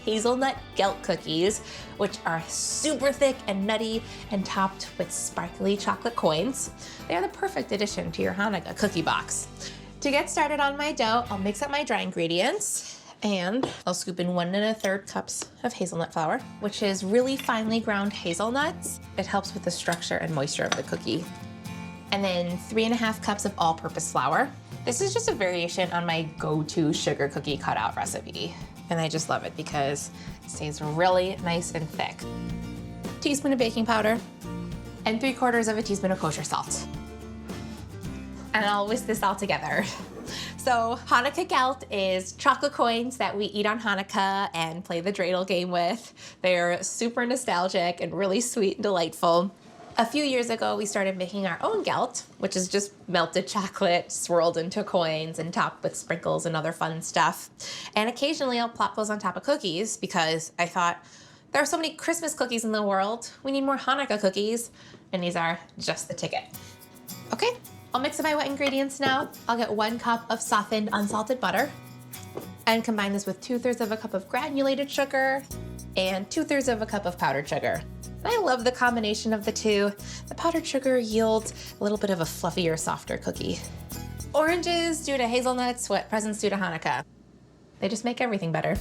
hazelnut Gelt cookies, which are super thick and nutty and topped with sparkly chocolate coins. They are the perfect addition to your Hanukkah cookie box. To get started on my dough, I'll mix up my dry ingredients and I'll scoop in 1 1/3 cups of hazelnut flour, which is really finely ground hazelnuts. It helps with the structure and moisture of the cookie. And then 3 1/2 cups of all-purpose flour. This is just a variation on my go-to sugar cookie cutout recipe. And I just love it because it stays really nice and thick. Teaspoon of baking powder and 3/4 of a teaspoon of kosher salt. And I'll whisk this all together. So Hanukkah Gelt is chocolate coins that we eat on Hanukkah and play the dreidel game with. They're super nostalgic and really sweet and delightful. A few years ago, we started making our own Gelt, which is just melted chocolate swirled into coins and topped with sprinkles and other fun stuff. And occasionally I'll plop those on top of cookies because I thought there are so many Christmas cookies in the world. We need more Hanukkah cookies, and these are just the ticket. Okay, I'll mix up my wet ingredients now. I'll get 1 cup of softened unsalted butter and combine this with 2/3 of a cup of granulated sugar and 2/3 of a cup of powdered sugar. I love the combination of the two. The powdered sugar yields a little bit of a fluffier, softer cookie. Oranges due to hazelnuts, what presents do to Hanukkah. They just make everything better.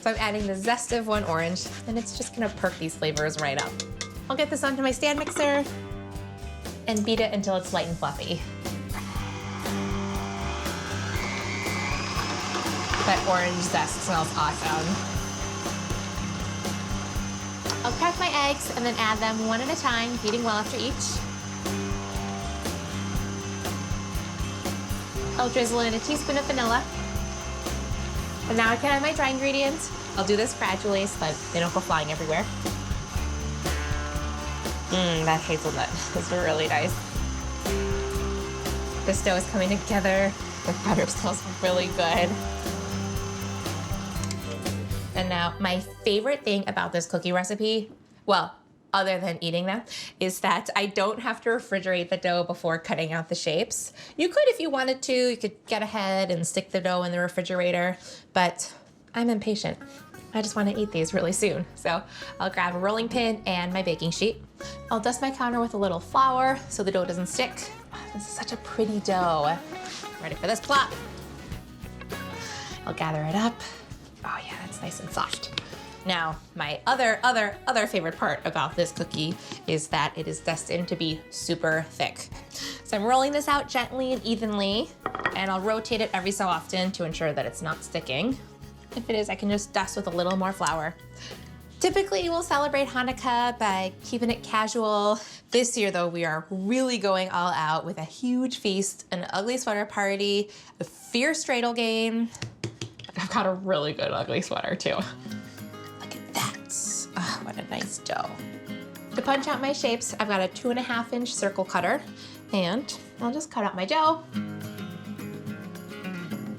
So I'm adding the zest of 1 orange, and it's just gonna perk these flavors right up. I'll get this onto my stand mixer and beat it until it's light and fluffy. That orange zest smells awesome. I'll crack my eggs and then add them 1 at a time, beating well after each. I'll drizzle in a teaspoon of vanilla. And now I can add my dry ingredients. I'll do this gradually so that they don't go flying everywhere. That hazelnut is really nice. This dough is coming together. The butter smells really good. And now my favorite thing about this cookie recipe, well, other than eating them, is that I don't have to refrigerate the dough before cutting out the shapes. You could if you wanted to. You could get ahead and stick the dough in the refrigerator, but I'm impatient. I just want to eat these really soon. So I'll grab a rolling pin and my baking sheet. I'll dust my counter with a little flour so the dough doesn't stick. Oh, this is such a pretty dough. Ready for this plop. I'll gather it up. Oh yeah, it's nice and soft. Now, my other favorite part about this cookie is that it is destined to be super thick. So I'm rolling this out gently and evenly, and I'll rotate it every so often to ensure that it's not sticking. If it is, I can just dust with a little more flour. Typically, we'll celebrate Hanukkah by keeping it casual. This year, though, we are really going all out with a huge feast, an ugly sweater party, a fierce dreidel game. I've got a really good ugly sweater, too. Look at that. Oh, what a nice dough. To punch out my shapes, I've got a 2 1/2-inch circle cutter, and I'll just cut out my dough.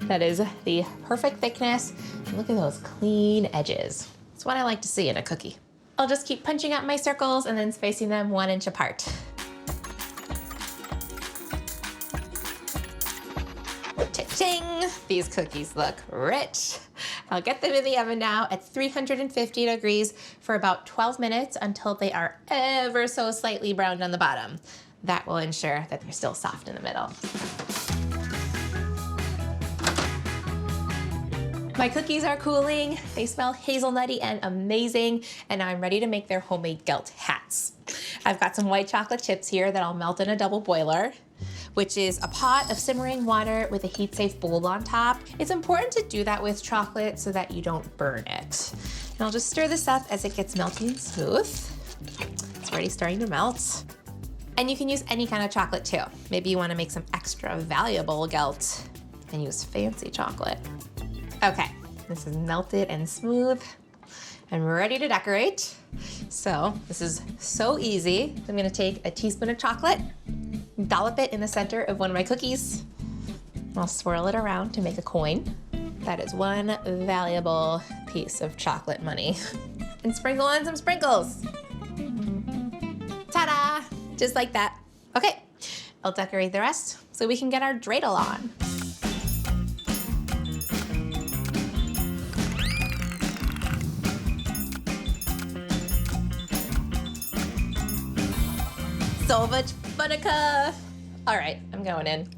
That is the perfect thickness. Look at those clean edges. It's what I like to see in a cookie. I'll just keep punching out my circles and then spacing them 1 inch apart. Cha-ching! These cookies look rich. I'll get them in the oven now at 350 degrees for about 12 minutes until they are ever so slightly browned on the bottom. That will ensure that they're still soft in the middle. My cookies are cooling. They smell hazelnutty and amazing, and now I'm ready to make their homemade Gelt hats. I've got some white chocolate chips here that I'll melt in a double boiler, which is a pot of simmering water with a heat-safe bowl on top. It's important to do that with chocolate so that you don't burn it. And I'll just stir this up as it gets melty and smooth. It's already starting to melt. And you can use any kind of chocolate too. Maybe you want to make some extra valuable Gelt and use fancy chocolate. Okay, this is melted and smooth and we're ready to decorate. So this is so easy. I'm gonna take a teaspoon of chocolate, dollop it in the center of one of my cookies. I'll swirl it around to make a coin. That is 1 valuable piece of chocolate money. And sprinkle on some sprinkles. Ta-da! Just like that. Okay, I'll decorate the rest so we can get our dreidel on. so much Hanukkah. All right, I'm going in.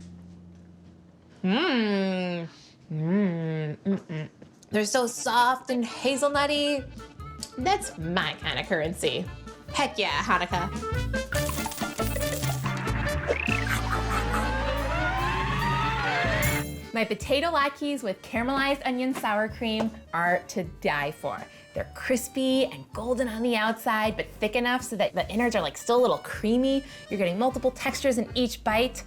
They're so soft and hazelnutty. That's my kind of currency. Heck yeah, Hanukkah. My potato latkes with caramelized onion sour cream are to die for. They're crispy and golden on the outside, but thick enough so that the innards are like still a little creamy. You're getting multiple textures in each bite.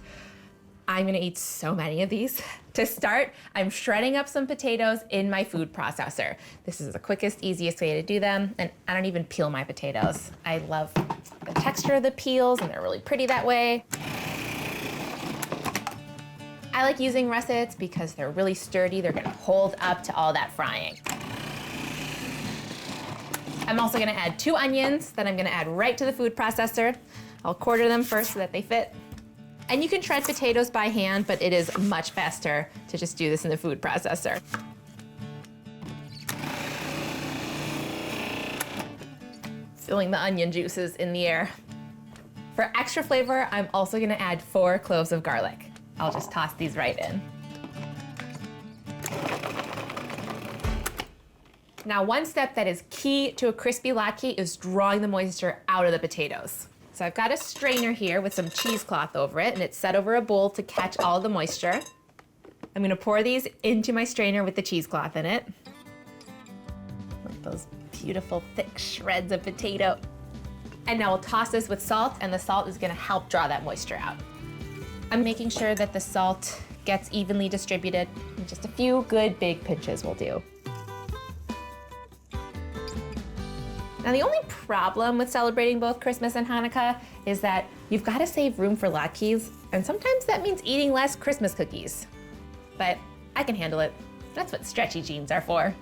I'm gonna eat so many of these. To start, I'm shredding up some potatoes in my food processor. This is the quickest, easiest way to do them, and I don't even peel my potatoes. I love the texture of the peels, and they're really pretty that way. I like using russets because they're really sturdy. They're gonna hold up to all that frying. I'm also gonna add 2 onions that I'm gonna add right to the food processor. I'll quarter them first so that they fit. And you can shred potatoes by hand, but it is much faster to just do this in the food processor. Filling the onion juices in the air. For extra flavor, I'm also gonna add 4 cloves of garlic. I'll just toss these right in. Now, one step that is key to a crispy latke is drawing the moisture out of the potatoes. So I've got a strainer here with some cheesecloth over it, and it's set over a bowl to catch all the moisture. I'm gonna pour these into my strainer with the cheesecloth in it. With those beautiful thick shreds of potato. And now we'll toss this with salt, and the salt is gonna help draw that moisture out. I'm making sure that the salt gets evenly distributed, and just a few good big pinches will do. Now, the only problem with celebrating both Christmas and Hanukkah is that you've got to save room for latkes, and sometimes that means eating less Christmas cookies. But I can handle it. That's what stretchy jeans are for.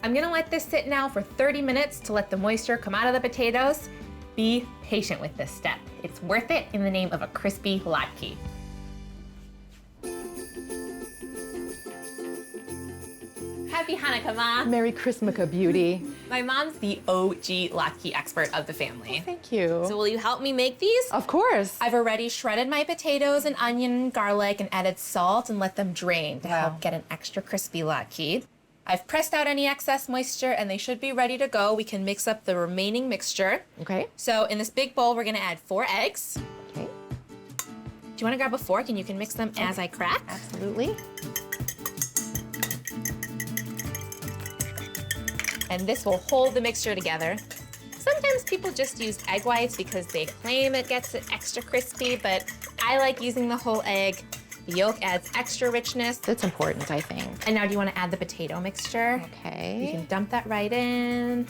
I'm gonna let this sit now for 30 minutes to let the moisture come out of the potatoes. Be patient with this step. It's worth it in the name of a crispy latke. Happy Hanukkah, Ma. Merry Christmaka, beauty. My mom's the OG latke expert of the family. Oh, thank you. So will you help me make these? Of course. I've already shredded my potatoes and onion and garlic and added salt and let them drain to help get an extra crispy latke. I've pressed out any excess moisture and they should be ready to go. We can mix up the remaining mixture. Okay. So in this big bowl, we're gonna add 4 eggs. Okay. Do you wanna grab a fork and you can mix them as I crack? Absolutely. And this will hold the mixture together. Sometimes people just use egg whites because they claim it gets it extra crispy, but I like using the whole egg. The yolk adds extra richness. That's important, I think. And now do you want to add the potato mixture? Okay. You can dump that right in.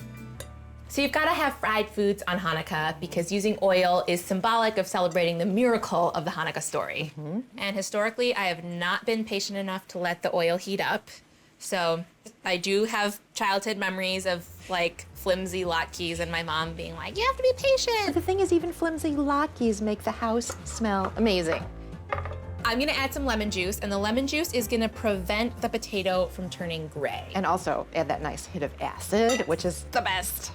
So you've got to have fried foods on Hanukkah because using oil is symbolic of celebrating the miracle of the Hanukkah story. Mm-hmm. And historically, I have not been patient enough to let the oil heat up. So I do have childhood memories of like flimsy latkes and my mom being like, you have to be patient. But the thing is, even flimsy latkes make the house smell amazing. I'm gonna add some lemon juice, and the lemon juice is gonna prevent the potato from turning gray. And also add that nice hit of acid, which is the best.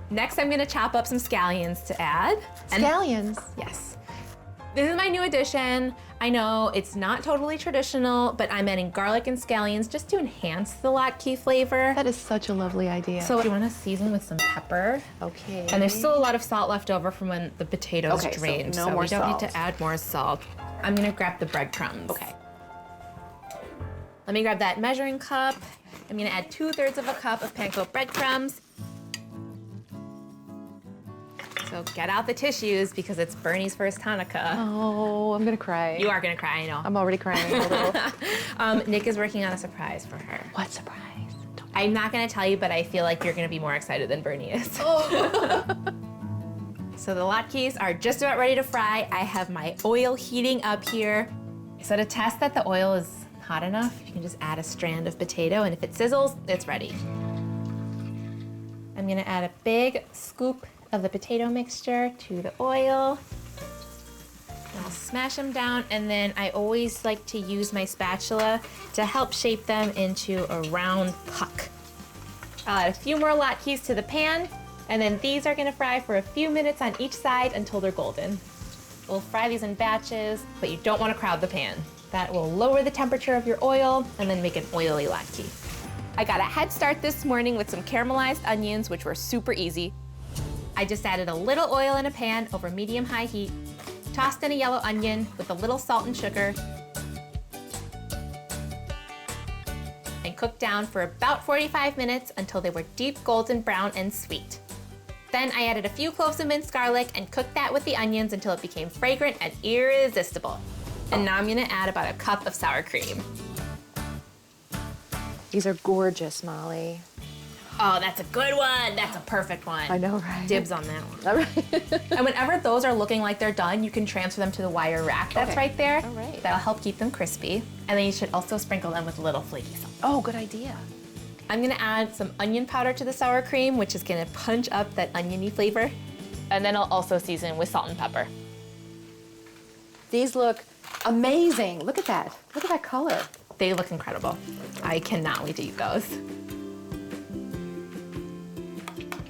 Next, I'm gonna chop up some scallions to add. Scallions? Yes. This is my new addition. I know it's not totally traditional, but I'm adding garlic and scallions just to enhance the latke flavor. That is such a lovely idea. So do you wanna season with some pepper? Okay. And there's still a lot of salt left over from when the potatoes drained. So no more we don't salt. need to add more salt. I'm gonna grab the breadcrumbs. Okay. Let me grab that measuring cup. I'm gonna add 2/3 of a cup of panko breadcrumbs. So get out the tissues because it's Bernie's first Hanukkah. Oh, I'm gonna cry. You are gonna cry, I know. I'm already crying a little. Nick is working on a surprise for her. What surprise? I'm not gonna tell you, but I feel like you're gonna be more excited than Bernie is. So the latkes are just about ready to fry. I have my oil heating up here. So to test that the oil is hot enough, you can just add a strand of potato, and if it sizzles, it's ready. I'm gonna add a big scoop of the potato mixture to the oil. I'll smash them down, and then I always like to use my spatula to help shape them into a round puck. I'll add a few more latkes to the pan, And then these are gonna fry for a few minutes on each side until they're golden. We'll fry these in batches, but you don't wanna crowd the pan. That will lower the temperature of your oil and then make an oily latke. I got a head start this morning with some caramelized onions, which were super easy. I just added a little oil in a pan over medium-high heat, tossed in a yellow onion with a little salt and sugar, and cooked down for about 45 minutes until they were deep golden brown and sweet. Then I added a few cloves of minced garlic and cooked that with the onions until it became fragrant and irresistible. And now I'm gonna add about a cup of sour cream. These are gorgeous, Molly. Oh, that's a good one. That's a perfect one. I know, right? Dibs on that one. All right. And whenever those are looking like they're done, you can transfer them to the wire rack that's Okay. right there. All right. That'll help keep them crispy. And then you should also sprinkle them with a little flaky salt. Oh, good idea. I'm gonna add some onion powder to the sour cream, which is gonna punch up that oniony flavor. And then I'll also season with salt and pepper. These look amazing. Look at that. Look at that color. They look incredible. I cannot wait to eat those.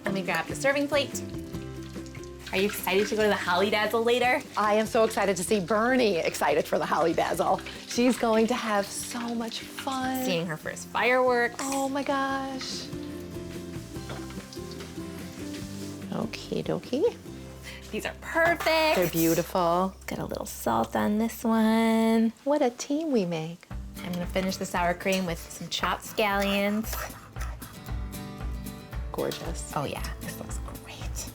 Let me grab the serving plate. Are you excited to go to the Holly Dazzle later? I am so excited to see Bernie excited for the Holly Dazzle. She's going to have so much fun. Seeing her first fireworks. Oh my gosh. Okie dokie. These are perfect. They're beautiful. Got a little salt on this one. What a team we make. I'm gonna finish the sour cream with some chopped scallions. Gorgeous. Oh yeah, this looks great.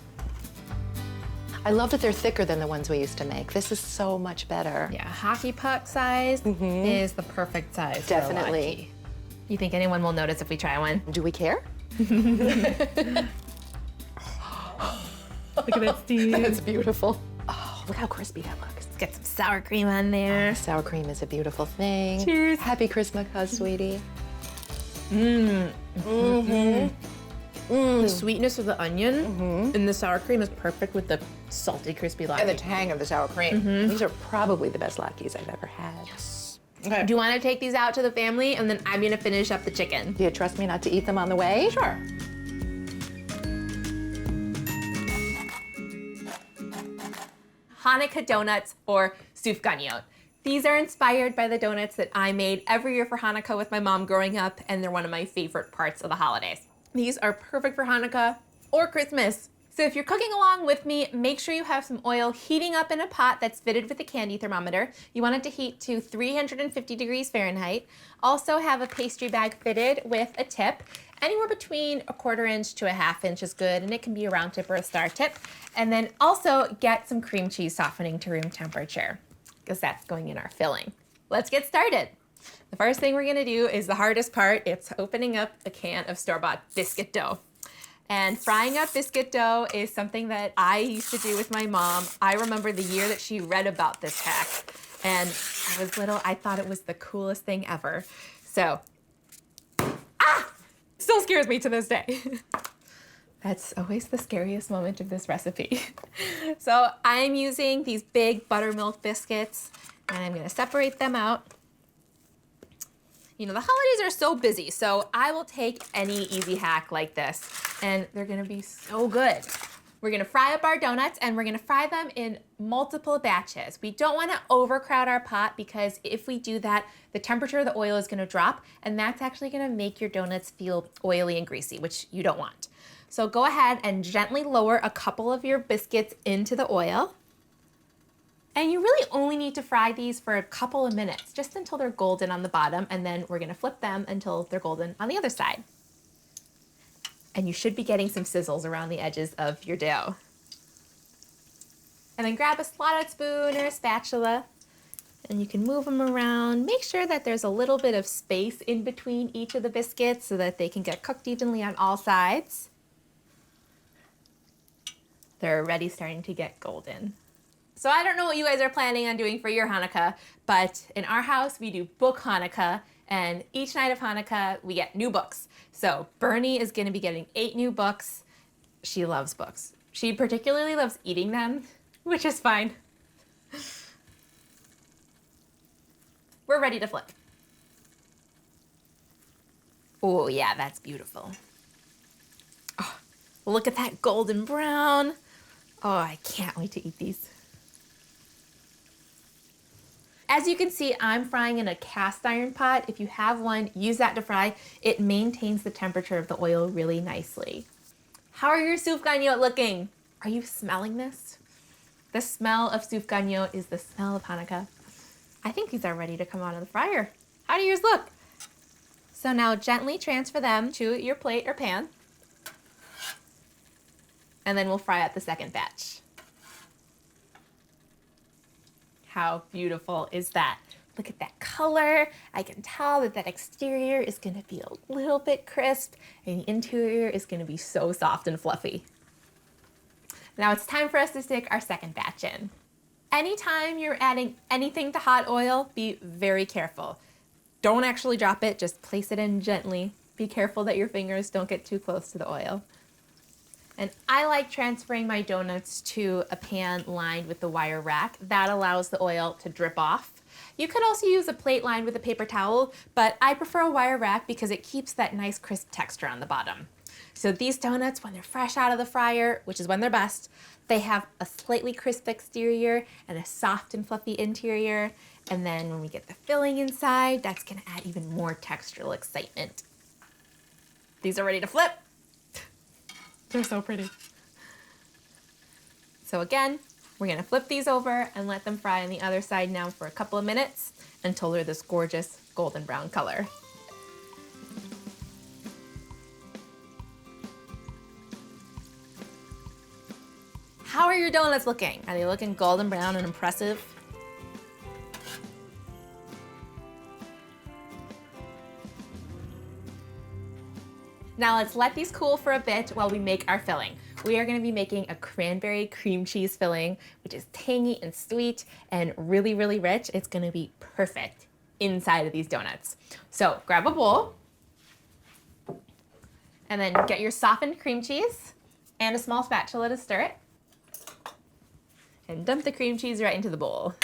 I love that they're thicker than the ones we used to make. This is so much better. Yeah, hockey puck size is the perfect size. Definitely. For a latke. You think anyone will notice if we try one? Do we care? Look at that steam. That's beautiful. Oh, look how crispy that looks. Let's get some sour cream on there. Sour cream is a beautiful thing. Cheers. Happy Christmas, sweetie. The sweetness of the onion and the sour cream is perfect with the salty, crispy latke. And the tang of the sour cream. These are probably the best latkes I've ever had. Yes. Okay. Do you want to take these out to the family and then I'm gonna finish up the chicken? Do you trust me not to eat them on the way? Sure. Hanukkah donuts or Sufganiyot. These are inspired by the donuts that I made every year for Hanukkah with my mom growing up, and they're one of my favorite parts of the holidays. These are perfect for Hanukkah or Christmas. So if you're cooking along with me, make sure you have some oil heating up in a pot that's fitted with a candy thermometer. You want it to heat to 350 degrees Fahrenheit. Also have a pastry bag fitted with a tip. Anywhere between a 1/4 inch to a 1/2 inch is good, and it can be a round tip or a star tip. And then also get some cream cheese softening to room temperature, because that's going in our filling. Let's get started. The first thing we're gonna do is the hardest part. It's opening up a can of store-bought biscuit dough. And frying up biscuit dough is something that I used to do with my mom. I remember the year that she read about this hack. And I was little, I thought it was the coolest thing ever. So, still scares me to this day. That's always the scariest moment of this recipe. So I'm using these big buttermilk biscuits and I'm gonna separate them out. You know, the holidays are so busy, so I will take any easy hack like this and they're gonna be so good. We're gonna fry up our donuts and we're gonna fry them in multiple batches. We don't wanna overcrowd our pot because if we do that, the temperature of the oil is gonna drop and that's actually gonna make your donuts feel oily and greasy, which you don't want. So go ahead and gently lower a couple of your biscuits into the oil. And you really only need to fry these for a couple of minutes, just until they're golden on the bottom, and then we're gonna flip them until they're golden on the other side. And you should be getting some sizzles around the edges of your dough. And then grab a slotted spoon or a spatula, and you can move them around. Make sure that there's a little bit of space in between each of the biscuits so that they can get cooked evenly on all sides. They're already starting to get golden. So I don't know what you guys are planning on doing for your Hanukkah, but in our house we do book Hanukkah, and each night of Hanukkah we get new books. So Bernie is gonna be getting 8 new books. She loves books. She particularly loves eating them, which is fine. We're ready to flip. Oh yeah, that's beautiful. Oh, Look at that golden brown. Oh, I can't wait to eat these. As you can see, I'm frying in a cast iron pot. If you have one, use that to fry. It maintains the temperature of the oil really nicely. How are your Sufganiyot looking? Are you smelling this? The smell of Sufganiyot is the smell of Hanukkah. I think these are ready to come out of the fryer. How do yours look? So now gently transfer them to your plate or pan. And then we'll fry up the second batch. How beautiful is that? Look at that color. I can tell that that exterior is gonna be a little bit crisp and the interior is gonna be so soft and fluffy. Now it's time for us to stick our second batch in. Anytime you're adding anything to hot oil, be very careful. Don't actually drop it, just place it in gently. Be careful that your fingers don't get too close to the oil. And I like transferring my donuts to a pan lined with the wire rack. That allows the oil to drip off. You could also use a plate lined with a paper towel, but I prefer a wire rack because it keeps that nice crisp texture on the bottom. So these donuts, when they're fresh out of the fryer, which is when they're best, they have a slightly crisp exterior and a soft and fluffy interior. And then when we get the filling inside, that's gonna add even more textural excitement. These are ready to flip. They're so pretty. So again, we're gonna flip these over and let them fry on the other side now for a couple of minutes until they're this gorgeous golden brown color. How are your donuts looking? Are they looking golden brown and impressive? Now let's let these cool for a bit while we make our filling. We are gonna be making a cranberry cream cheese filling, which is tangy and sweet and really, really rich. It's gonna be perfect inside of these donuts. So grab a bowl and then get your softened cream cheese and a small spatula to stir it. And dump the cream cheese right into the bowl.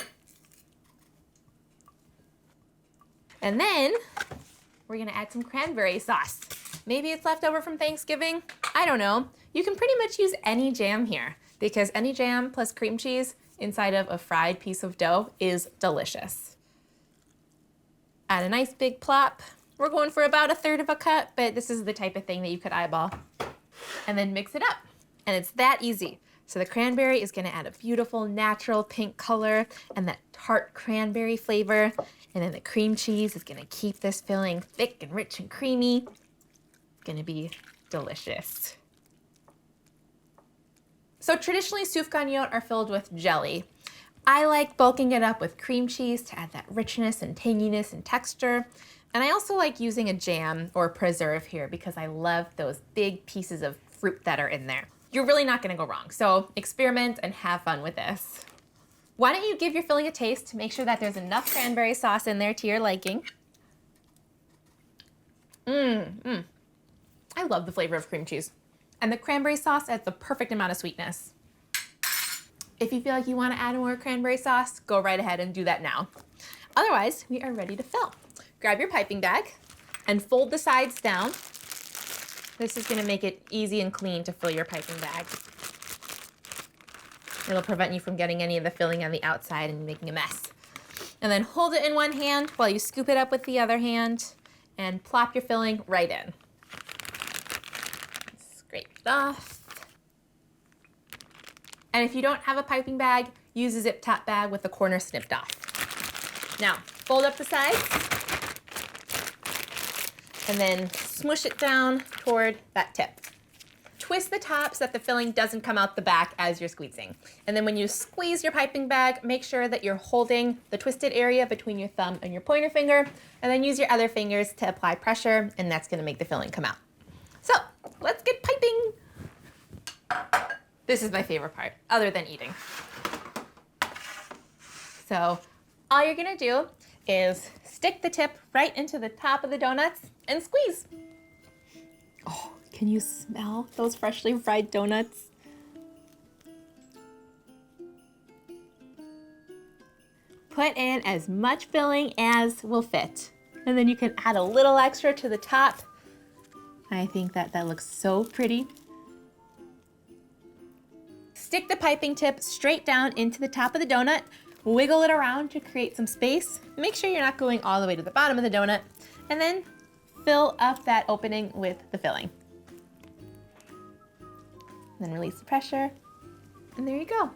And then we're gonna add some cranberry sauce. Maybe it's left over from Thanksgiving. I don't know. You can pretty much use any jam here because any jam plus cream cheese inside of a fried piece of dough is delicious. Add a nice big plop. We're going for about 1/3 of a cup, but this is the type of thing that you could eyeball. And then mix it up. And it's that easy. So the cranberry is gonna add a beautiful natural pink color and that tart cranberry flavor. And then the cream cheese is gonna keep this filling thick and rich and creamy. Gonna be delicious. So traditionally, Sufganiyot are filled with jelly. I like bulking it up with cream cheese to add that richness and tanginess and texture. And I also like using a jam or a preserve here because I love those big pieces of fruit that are in there. You're really not gonna go wrong. So experiment and have fun with this. Why don't you give your filling a taste to make sure that there's enough cranberry sauce in there to your liking. I love the flavor of cream cheese. And the cranberry sauce adds the perfect amount of sweetness. If you feel like you want to add more cranberry sauce, go right ahead and do that now. Otherwise, we are ready to fill. Grab your piping bag and fold the sides down. This is going to make it easy and clean to fill your piping bag. It'll prevent you from getting any of the filling on the outside and making a mess. And then hold it in one hand while you scoop it up with the other hand and plop your filling right in. Scrape it off. And if you don't have a piping bag, use a zip top bag with the corner snipped off. Now, fold up the sides and then smush it down toward that tip. Twist the top so that the filling doesn't come out the back as you're squeezing. And then when you squeeze your piping bag, make sure that you're holding the twisted area between your thumb and your pointer finger, and then use your other fingers to apply pressure, and that's gonna make the filling come out. So, let's get piping. This is my favorite part, other than eating. So, all you're gonna do is stick the tip right into the top of the donuts and squeeze. Oh, can you smell those freshly fried donuts? Put in as much filling as will fit. And then you can add a little extra to the top. I think that looks so pretty. Stick the piping tip straight down into the top of the donut, wiggle it around to create some space. Make sure you're not going all the way to the bottom of the donut, and then fill up that opening with the filling. Then release the pressure, and there you go.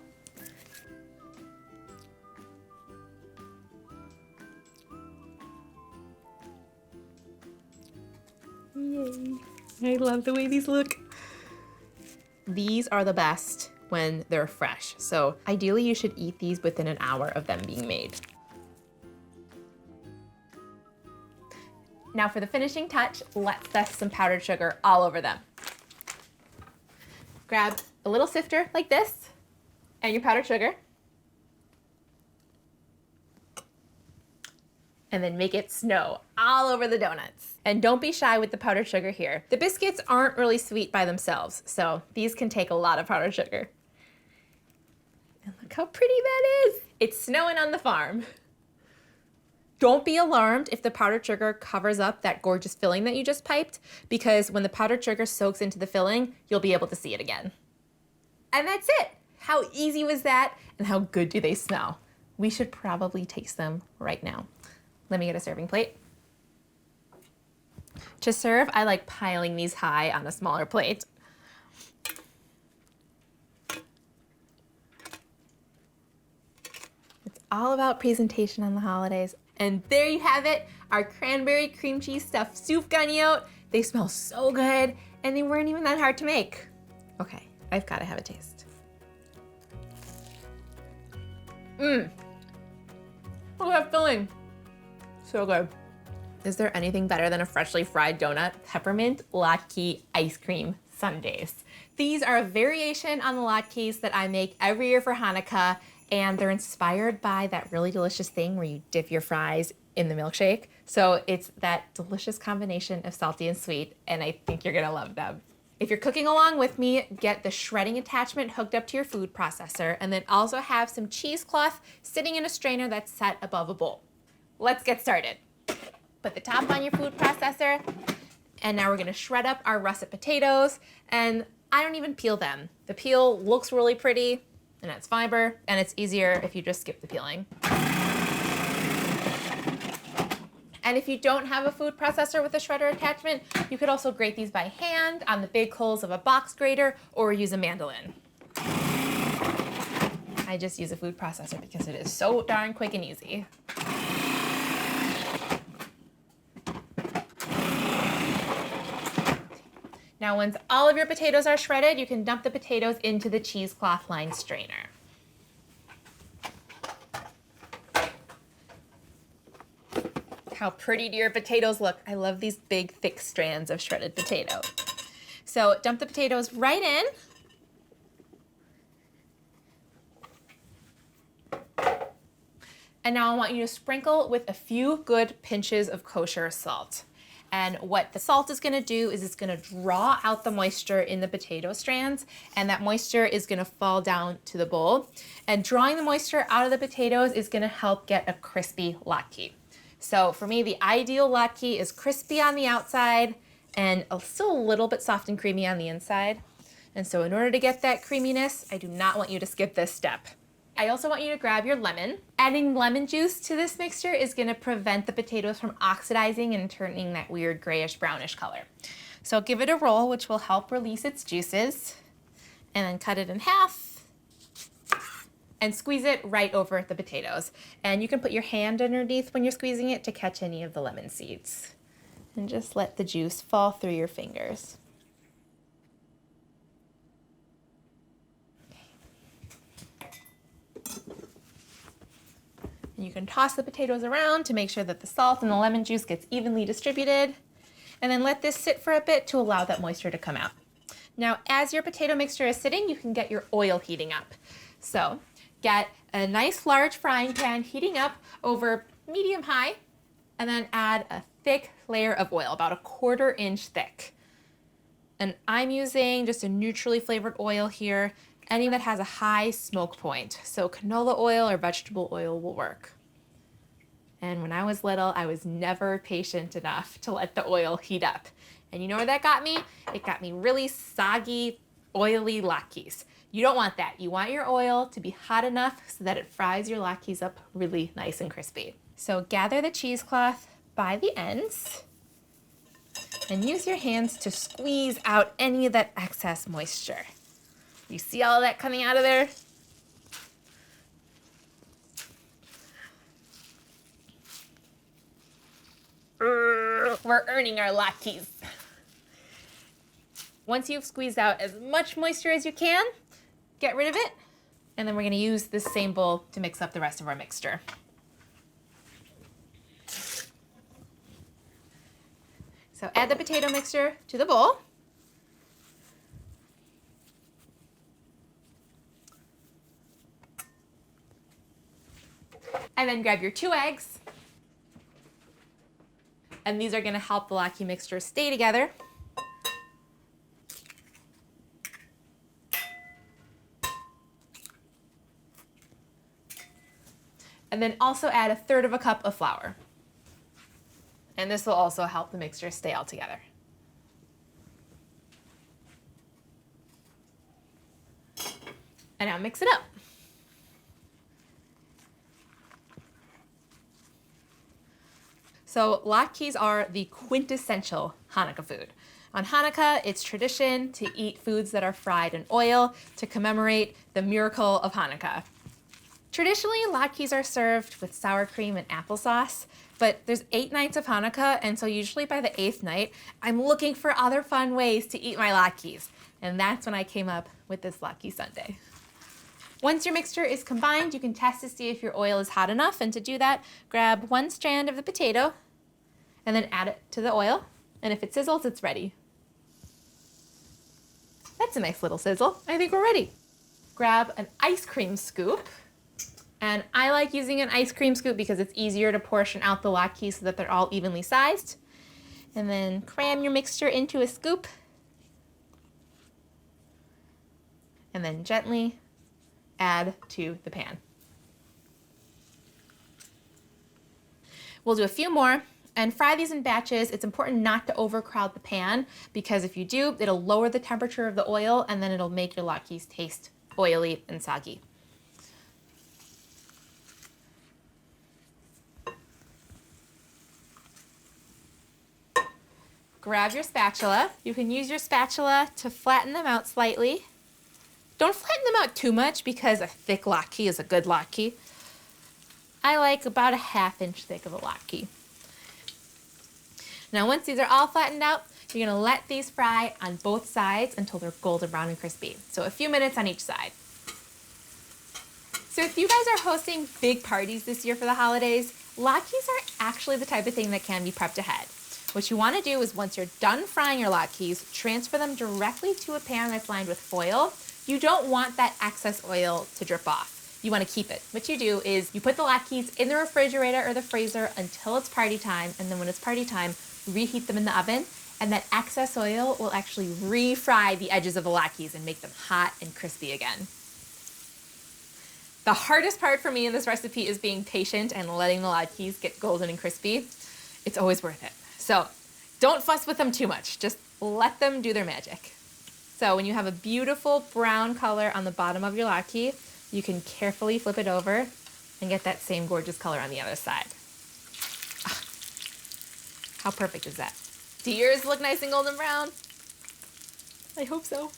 Yay. I love the way these look. These are the best when they're fresh. So ideally you should eat these within an hour of them being made. Now for the finishing touch, let's dust some powdered sugar all over them. Grab a little sifter like this and your powdered sugar. And then make it snow all over the donuts. And don't be shy with the powdered sugar here. The biscuits aren't really sweet by themselves, so these can take a lot of powdered sugar. And look how pretty that is. It's snowing on the farm. Don't be alarmed if the powdered sugar covers up that gorgeous filling that you just piped, because when the powdered sugar soaks into the filling, you'll be able to see it again. And that's it. How easy was that? And how good do they smell? We should probably taste them right now. Let me get a serving plate. To serve, I like piling these high on a smaller plate. It's all about presentation on the holidays. And there you have it, our cranberry cream cheese stuffed Sufganiyot. They smell so good, and they weren't even that hard to make. Okay, I've got to have a taste. Look at that filling. So good. Is there anything better than a freshly fried donut? Peppermint Latke ice cream sundaes. These are a variation on the latkes that I make every year for Hanukkah, and they're inspired by that really delicious thing where you dip your fries in the milkshake. So it's that delicious combination of salty and sweet, and I think you're gonna love them. If you're cooking along with me, get the shredding attachment hooked up to your food processor, and then also have some cheesecloth sitting in a strainer that's set above a bowl. Let's get started. Put the top on your food processor, and now we're gonna shred up our russet potatoes, and I don't even peel them. The peel looks really pretty, and it's fiber, and it's easier if you just skip the peeling. And if you don't have a food processor with a shredder attachment, you could also grate these by hand on the big holes of a box grater or use a mandolin. I just use a food processor because it is so darn quick and easy. Now, once all of your potatoes are shredded, you can dump the potatoes into the cheesecloth lined strainer. How pretty do your potatoes look? I love these big, thick strands of shredded potato. So dump the potatoes right in. And now I want you to sprinkle with a few good pinches of kosher salt. And what the salt is gonna do is it's gonna draw out the moisture in the potato strands, and that moisture is gonna fall down to the bowl. And drawing the moisture out of the potatoes is gonna help get a crispy latke. So for me, the ideal latke is crispy on the outside and still a little bit soft and creamy on the inside. And so in order to get that creaminess, I do not want you to skip this step. I also want you to grab your lemon. Adding lemon juice to this mixture is gonna prevent the potatoes from oxidizing and turning that weird grayish brownish color. So give it a roll, which will help release its juices, and then cut it in half and squeeze it right over the potatoes. And you can put your hand underneath when you're squeezing it to catch any of the lemon seeds. And just let the juice fall through your fingers. You can toss the potatoes around to make sure that the salt and the lemon juice gets evenly distributed. And then let this sit for a bit to allow that moisture to come out. Now, as your potato mixture is sitting, you can get your oil heating up. So get a nice large frying pan heating up over medium-high, and then add a thick layer of oil, about 1/4 inch thick. And I'm using just a neutrally flavored oil here, any that has a high smoke point. So canola oil or vegetable oil will work. And when I was little, I was never patient enough to let the oil heat up. And you know where that got me? It got me really soggy, oily latkes. You don't want that. You want your oil to be hot enough so that it fries your latkes up really nice and crispy. So gather the cheesecloth by the ends and use your hands to squeeze out any of that excess moisture. You see all of that coming out of there? We're earning our latkes. Once you've squeezed out as much moisture as you can, get rid of it, and then we're gonna use this same bowl to mix up the rest of our mixture. So add the potato mixture to the bowl. And then grab your 2 eggs. And these are gonna help the latke mixture stay together. And then also add 1/3 cup of flour. And this will also help the mixture stay all together. And now mix it up. So latkes are the quintessential Hanukkah food. On Hanukkah, it's tradition to eat foods that are fried in oil to commemorate the miracle of Hanukkah. Traditionally, latkes are served with sour cream and applesauce, but there's 8 nights of Hanukkah, and so usually by the 8th night, I'm looking for other fun ways to eat my latkes. And that's when I came up with this Latke Sundae. Once your mixture is combined, you can test to see if your oil is hot enough, and to do that, grab 1 strand of the potato and then add it to the oil, and if it sizzles, it's ready. That's a nice little sizzle. I think we're ready. Grab an ice cream scoop. And I like using an ice cream scoop because it's easier to portion out the latkes so that they're all evenly sized. And then cram your mixture into a scoop. And then gently add to the pan. We'll do a few more and fry these in batches. It's important not to overcrowd the pan because if you do, it'll lower the temperature of the oil and then it'll make your latkes taste oily and soggy. Grab your spatula. You can use your spatula to flatten them out slightly. Don't flatten them out too much because a thick latke is a good latke. I like about a 1/2 inch thick of a latke. Now once these are all flattened out, you're gonna let these fry on both sides until they're golden brown and crispy. So a few minutes on each side. So if you guys are hosting big parties this year for the holidays, latkes are actually the type of thing that can be prepped ahead. What you want to do is once you're done frying your latkes, transfer them directly to a pan that's lined with foil. You don't want that excess oil to drip off. You want to keep it. What you do is you put the latkes in the refrigerator or the freezer until it's party time, and then when it's party time, reheat them in the oven, and that excess oil will actually re-fry the edges of the latkes and make them hot and crispy again. The hardest part for me in this recipe is being patient and letting the latkes get golden and crispy. It's always worth it. So don't fuss with them too much. Just let them do their magic. So when you have a beautiful brown color on the bottom of your latke, you can carefully flip it over and get that same gorgeous color on the other side. Ah, how perfect is that? Do yours look nice and golden brown? I hope so.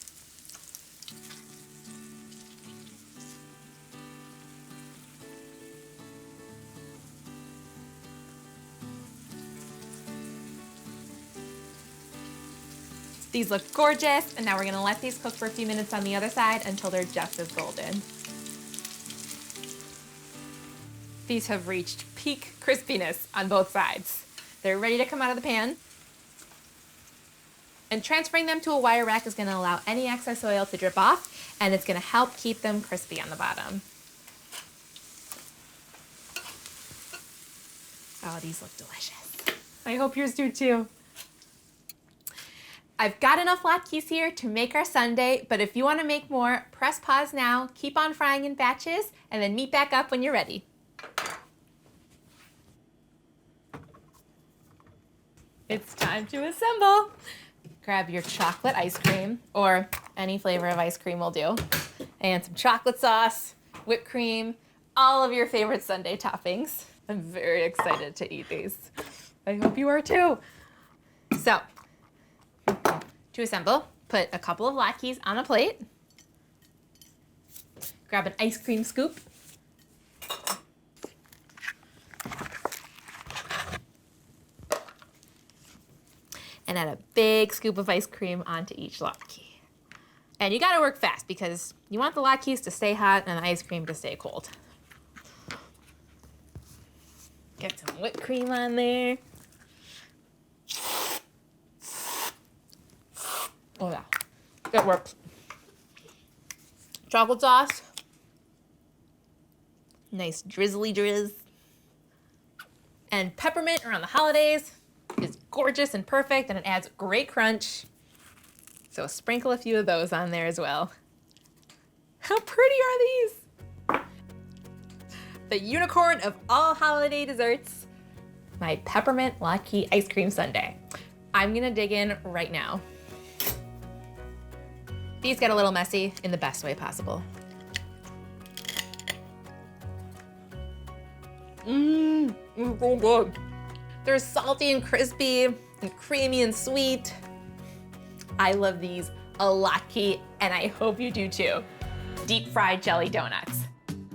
These look gorgeous, and now we're gonna let these cook for a few minutes on the other side until they're just as golden. These have reached peak crispiness on both sides. They're ready to come out of the pan. And transferring them to a wire rack is gonna allow any excess oil to drip off, and it's gonna help keep them crispy on the bottom. Oh, these look delicious. I hope yours do too. I've got enough latkes here to make our sundae, but if you want to make more, press pause now, keep on frying in batches, and then meet back up when you're ready. It's time to assemble. Grab your chocolate ice cream, or any flavor of ice cream will do, and some chocolate sauce, whipped cream, all of your favorite sundae toppings. I'm very excited to eat these. I hope you are too. So, to assemble, put a couple of latkes on a plate. Grab an ice cream scoop. And add a big scoop of ice cream onto each latke. And you gotta work fast because you want the latkes to stay hot and the ice cream to stay cold. Get some whipped cream on there. Oh yeah, it works. Chocolate sauce. Nice drizzly drizz. And peppermint around the holidays is gorgeous and perfect, and it adds great crunch. So sprinkle a few of those on there as well. How pretty are these? The unicorn of all holiday desserts, my peppermint latke ice cream sundae. I'm gonna dig in right now. These get a little messy in the best way possible. It's so good. They're salty and crispy and creamy and sweet. I love these a latke, and I hope you do too. Deep fried jelly donuts.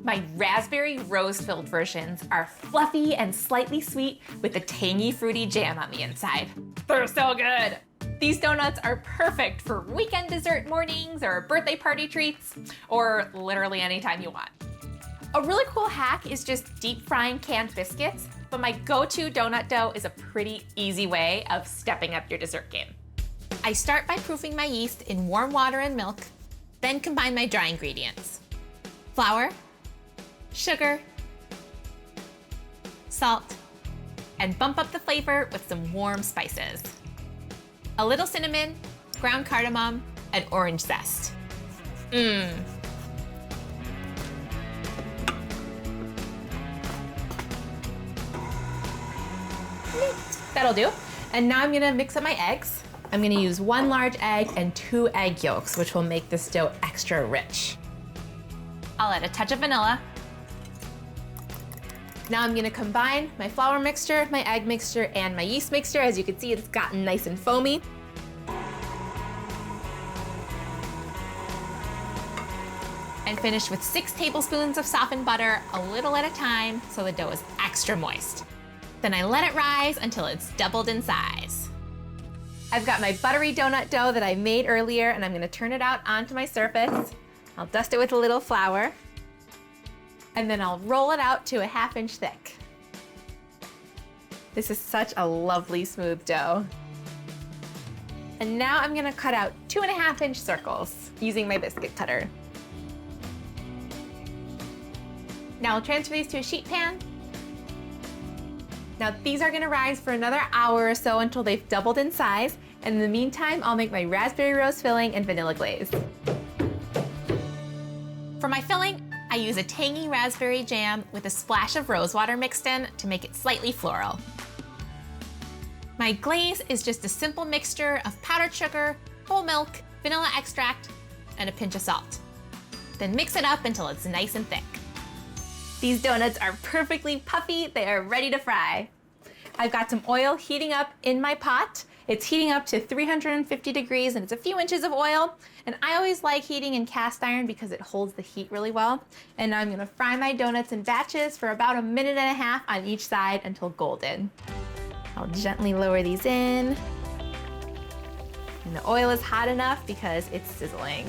My raspberry rose-filled versions are fluffy and slightly sweet with a tangy fruity jam on the inside. They're so good. These donuts are perfect for weekend dessert mornings or birthday party treats, or literally anytime you want. A really cool hack is just deep frying canned biscuits, but my go-to donut dough is a pretty easy way of stepping up your dessert game. I start by proofing my yeast in warm water and milk, then combine my dry ingredients. Flour, sugar, salt, and bump up the flavor with some warm spices. A little cinnamon, ground cardamom, and orange zest. That'll do. And now I'm gonna mix up my eggs. I'm gonna use 1 large egg and 2 egg yolks, which will make this dough extra rich. I'll add a touch of vanilla. Now I'm gonna combine my flour mixture, my egg mixture, and my yeast mixture. As you can see, it's gotten nice and foamy. And finish with 6 tablespoons of softened butter, a little at a time, so the dough is extra moist. Then I let it rise until it's doubled in size. I've got my buttery donut dough that I made earlier, and I'm gonna turn it out onto my surface. I'll dust it with a little flour, and then I'll roll it out to a 1/2 inch thick. This is such a lovely smooth dough. And now I'm gonna cut out 2.5 inch circles using my biscuit cutter. Now I'll transfer these to a sheet pan. Now these are gonna rise for another hour or so until they've doubled in size. And in the meantime, I'll make my raspberry rose filling and vanilla glaze. For my filling, I use a tangy raspberry jam with a splash of rose water mixed in to make it slightly floral. My glaze is just a simple mixture of powdered sugar, whole milk, vanilla extract, and a pinch of salt. Then mix it up until it's nice and thick. These donuts are perfectly puffy. They are ready to fry. I've got some oil heating up in my pot. It's heating up to 350 degrees and it's a few inches of oil. And I always like heating in cast iron because it holds the heat really well. And now I'm gonna fry my donuts in batches for about 1.5 minutes on each side until golden. I'll gently lower these in. And the oil is hot enough because it's sizzling.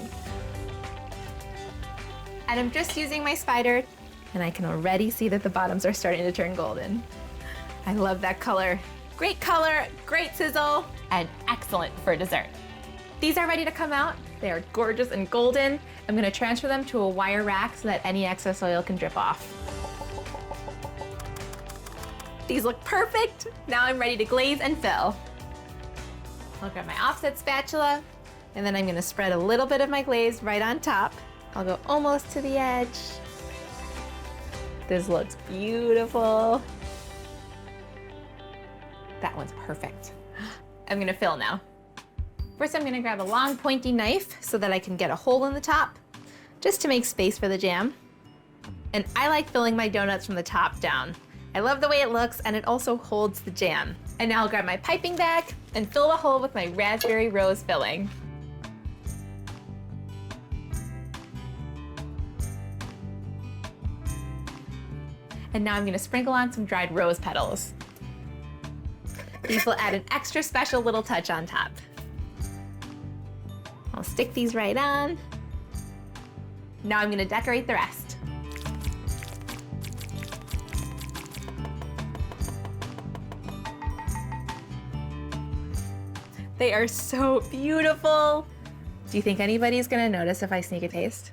And I'm just using my spider, and I can already see that the bottoms are starting to turn golden. I love that color. Great color, great sizzle, and excellent for dessert. These are ready to come out. They are gorgeous and golden. I'm gonna transfer them to a wire rack so that any excess oil can drip off. These look perfect. Now I'm ready to glaze and fill. I'll grab my offset spatula, and then I'm gonna spread a little bit of my glaze right on top. I'll go almost to the edge. This looks beautiful. That one's perfect. I'm gonna fill now. First, I'm gonna grab a long pointy knife so that I can get a hole in the top, just to make space for the jam. And I like filling my donuts from the top down. I love the way it looks, and it also holds the jam. And now I'll grab my piping bag and fill the hole with my raspberry rose filling. And now I'm gonna sprinkle on some dried rose petals. These will add an extra special little touch on top. I'll stick these right on. Now I'm gonna decorate the rest. They are so beautiful. Do you think anybody's gonna notice if I sneak a taste?